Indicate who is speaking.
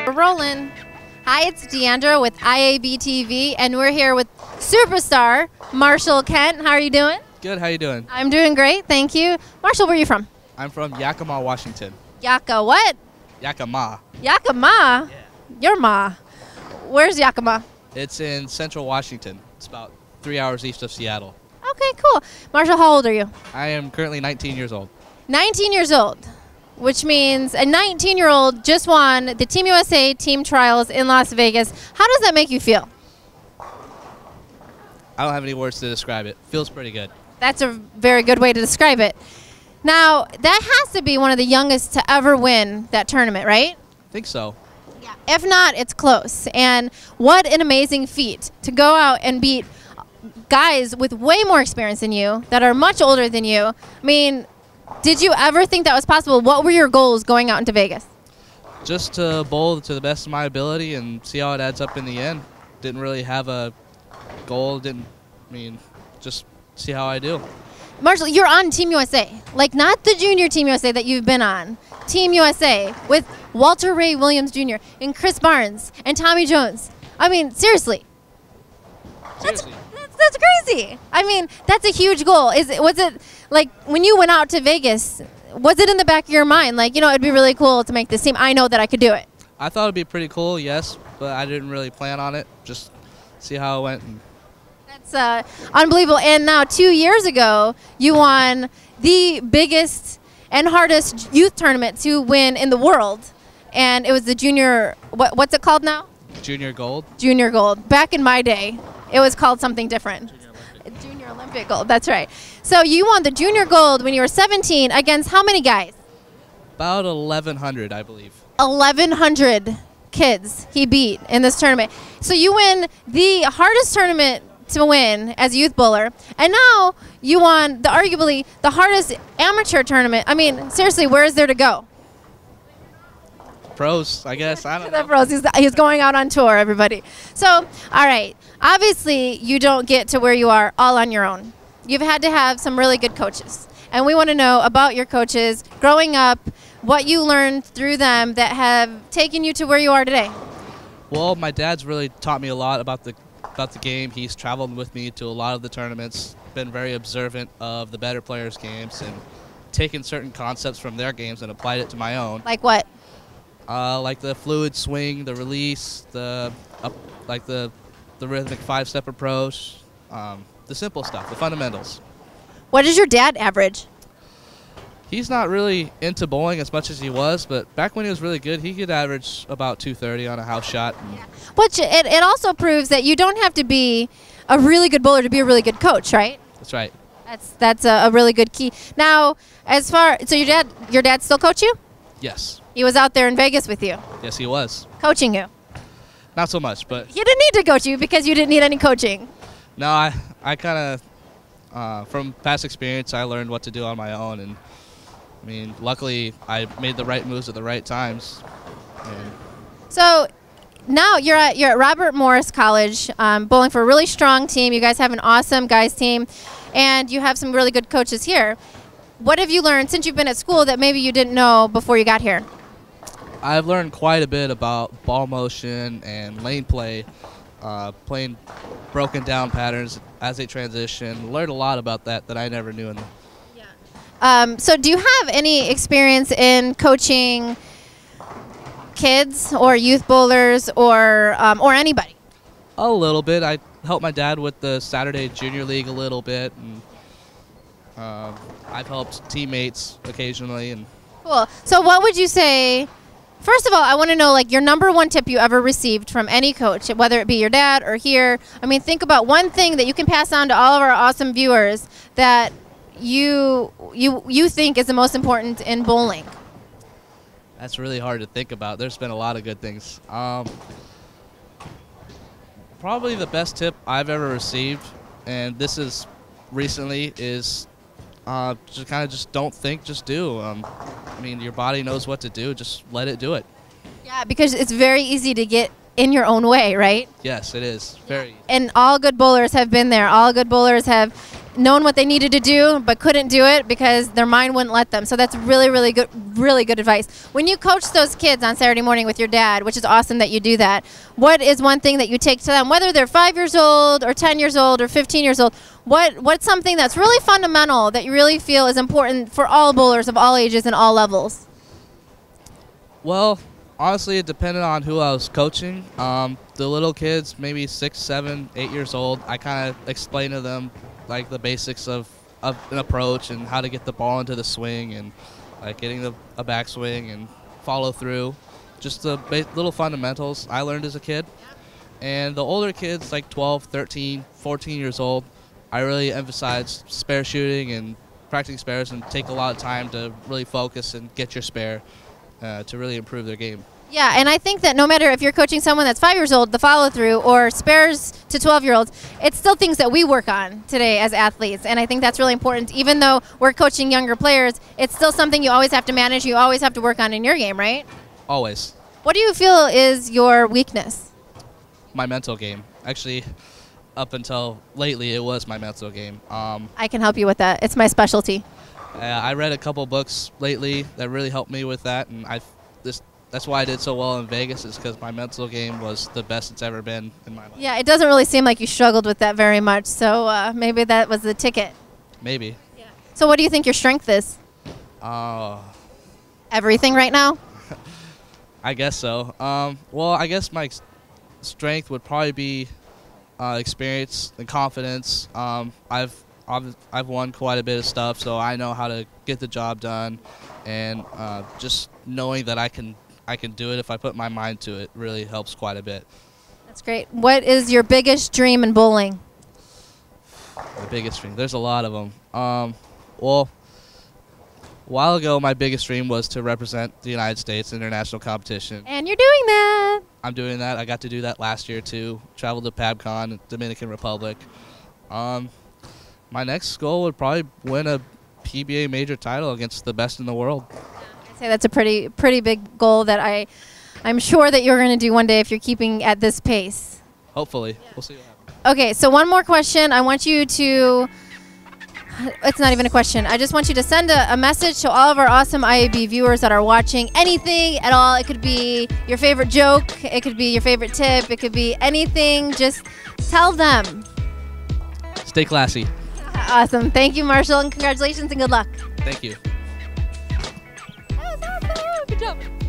Speaker 1: We're rolling. Hi, it's Diandra with IAB TV, and we're here with superstar Marshall Kent. How are you doing?
Speaker 2: Good. How you doing?
Speaker 1: I'm doing great, thank you. Marshall, where are you from?
Speaker 2: I'm from Yakima, Washington.
Speaker 1: Yaka what?
Speaker 2: Yakima.
Speaker 1: Yakima?
Speaker 2: Yeah.
Speaker 1: Your ma. Where's Yakima?
Speaker 2: It's in central Washington. It's about 3 hours east of Seattle.
Speaker 1: Okay, cool. Marshall, how old are you?
Speaker 2: I am currently 19 years old.
Speaker 1: 19 years old, which means a 19-year-old just won the Team USA team trials in Las Vegas. How does that make you feel?
Speaker 2: I don't have any words to describe it. Feels pretty good.
Speaker 1: That's a very good way to describe it. Now, that has to be one of the youngest to ever win that tournament, right?
Speaker 2: I think so.
Speaker 1: Yeah. If not, it's close. And what an amazing feat to go out and beat guys with way more experience than you, that are much older than you. I mean, did you ever think that was possible? What were your goals going out into Vegas?
Speaker 2: Just to bowl to the best of my ability and see how it adds up in the end. Didn't really have a goal. Just see how I do.
Speaker 1: Marshall, you're on Team USA. Like, not the junior Team USA that you've been on. Team USA with Walter Ray Williams Jr. and Chris Barnes and Tommy Jones. I mean, seriously.
Speaker 2: Seriously.
Speaker 1: That's crazy. I mean, that's a huge goal. Was it like when you went out to Vegas, was it in the back of your mind, like, you know, it'd be really cool to make this team? I know that I could do it.
Speaker 2: I thought it'd be pretty cool, yes, but I didn't really plan on it. Just see how it went.
Speaker 1: That's unbelievable. And now 2 years ago, you won the biggest and hardest youth tournament to win in the world. And it was the junior, what's it called now?
Speaker 2: Junior Gold.
Speaker 1: Junior Gold. Back in my day, it was called something different. Junior Olympic Gold, that's right. So you won the Junior Gold when you were 17 against how many guys?
Speaker 2: About 1,100, I believe.
Speaker 1: 1,100 kids he beat in this tournament. So you win the hardest tournament to win as a youth bowler, and now you won arguably the hardest amateur tournament. I mean, seriously, where is there to go?
Speaker 2: Pros, I guess. I don't know.
Speaker 1: The pros. He's going out on tour, everybody. So, all right. Obviously, you don't get to where you are all on your own. You've had to have some really good coaches, and we want to know about your coaches growing up, what you learned through them that have taken you to where you are today.
Speaker 2: Well, my dad's really taught me a lot about the game. He's traveled with me to a lot of the tournaments, been very observant of the better players' games, and taken certain concepts from their games and applied it to my own.
Speaker 1: Like what?
Speaker 2: Like the fluid swing, the release, the rhythmic five-step approach, the simple stuff, the fundamentals.
Speaker 1: What does your dad average?
Speaker 2: He's not really into bowling as much as he was, but back when he was really good, he could average about 230 on a house shot.
Speaker 1: Yeah. Which it also proves that you don't have to be a really good bowler to be a really good coach, right?
Speaker 2: That's right.
Speaker 1: That's a really good key. Now, so your dad still coach you?
Speaker 2: Yes.
Speaker 1: He was out there in Vegas with you?
Speaker 2: Yes, he was.
Speaker 1: Coaching you?
Speaker 2: Not so much, but...
Speaker 1: He didn't need to coach you because you didn't need any coaching.
Speaker 2: No, I kind of, from past experience, I learned what to do on my own, and I mean, luckily, I made the right moves at the right times.
Speaker 1: So now you're at Robert Morris College, bowling for a really strong team. You guys have an awesome guys team, and you have some really good coaches here. What have you learned since you've been at school that maybe you didn't know before you got here?
Speaker 2: I've learned quite a bit about ball motion and lane play, playing broken down patterns as they transition. Learned a lot about that I never knew.
Speaker 1: So do you have any experience in coaching kids or youth bowlers or anybody?
Speaker 2: A little bit. I helped my dad with the Saturday Junior League a little bit, and I've helped teammates occasionally. And
Speaker 1: cool. So what would you say? First of all, I want to know, like, your number one tip you ever received from any coach, whether it be your dad or here. I mean, think about one thing that you can pass on to all of our awesome viewers that you think is the most important in bowling.
Speaker 2: That's really hard to think about. There's been a lot of good things. Probably the best tip I've ever received, and this is recently, is just don't think, just do. I mean, your body knows what to do. Just let it do it.
Speaker 1: Yeah, because it's very easy to get in your own way, right?
Speaker 2: Yes, it is. Very.
Speaker 1: And all good bowlers have been there. All good bowlers have known what they needed to do but couldn't do it because their mind wouldn't let them. So that's really good advice. When you coach those kids on Saturday morning with your dad, which is awesome that you do that, what is one thing that you take to them, whether they're 5 years old or 10 years old or 15 years old? What's something that's really fundamental that you really feel is important for all bowlers of all ages and all levels?
Speaker 2: Well, honestly, it depended on who I was coaching. The little kids, maybe 6, 7, 8 years old, I kind of explain to them like the basics of an approach and how to get the ball into the swing and like getting a backswing and follow through. Just the little fundamentals I learned as a kid. And the older kids, like 12, 13, 14 years old, I really emphasize spare shooting and practicing spares and take a lot of time to really focus and get your spare to really improve their game.
Speaker 1: Yeah, and I think that no matter if you're coaching someone that's 5 years old, the follow-through, or spares to 12-year-olds, it's still things that we work on today as athletes, and I think that's really important. Even though we're coaching younger players, it's still something you always have to manage, you always have to work on in your game, right?
Speaker 2: Always.
Speaker 1: What do you feel is your weakness?
Speaker 2: My mental game. Actually, up until lately, it was my mental game.
Speaker 1: I can help you with that. It's my specialty.
Speaker 2: I read a couple books lately that really helped me with that, and that's why I did so well in Vegas, is because my mental game was the best it's ever been in my life.
Speaker 1: Yeah, it doesn't really seem like you struggled with that very much, so maybe that was the ticket.
Speaker 2: Maybe.
Speaker 1: Yeah. So what do you think your strength is? Everything right now?
Speaker 2: I guess so. Well, I guess my strength would probably be experience and confidence. I've won quite a bit of stuff, so I know how to get the job done, and just knowing that I can do it if I put my mind to it really helps quite a bit.
Speaker 1: That's great. What is your biggest dream in bowling?
Speaker 2: The biggest dream? There's a lot of them. Well, a while ago, my biggest dream was to represent the United States in international competition.
Speaker 1: And you're doing that.
Speaker 2: I'm doing that. I got to do that last year, too. Traveled to PABCON, Dominican Republic. My next goal would probably win a PBA major title against the best in the world.
Speaker 1: I'd say that's a pretty big goal that I'm sure that you're going to do one day if you're keeping at this pace.
Speaker 2: Hopefully. Yeah. We'll see what happens.
Speaker 1: Okay, so one more question. I want you to, it's not even a question. I just want you to send a message to all of our awesome IAB viewers that are watching. Anything at all. It could be your favorite joke. It could be your favorite tip. It could be anything. Just tell them.
Speaker 2: Stay classy.
Speaker 1: Awesome. Thank you, Marshall, and congratulations and good luck.
Speaker 2: Thank you.
Speaker 1: That was awesome. Good job.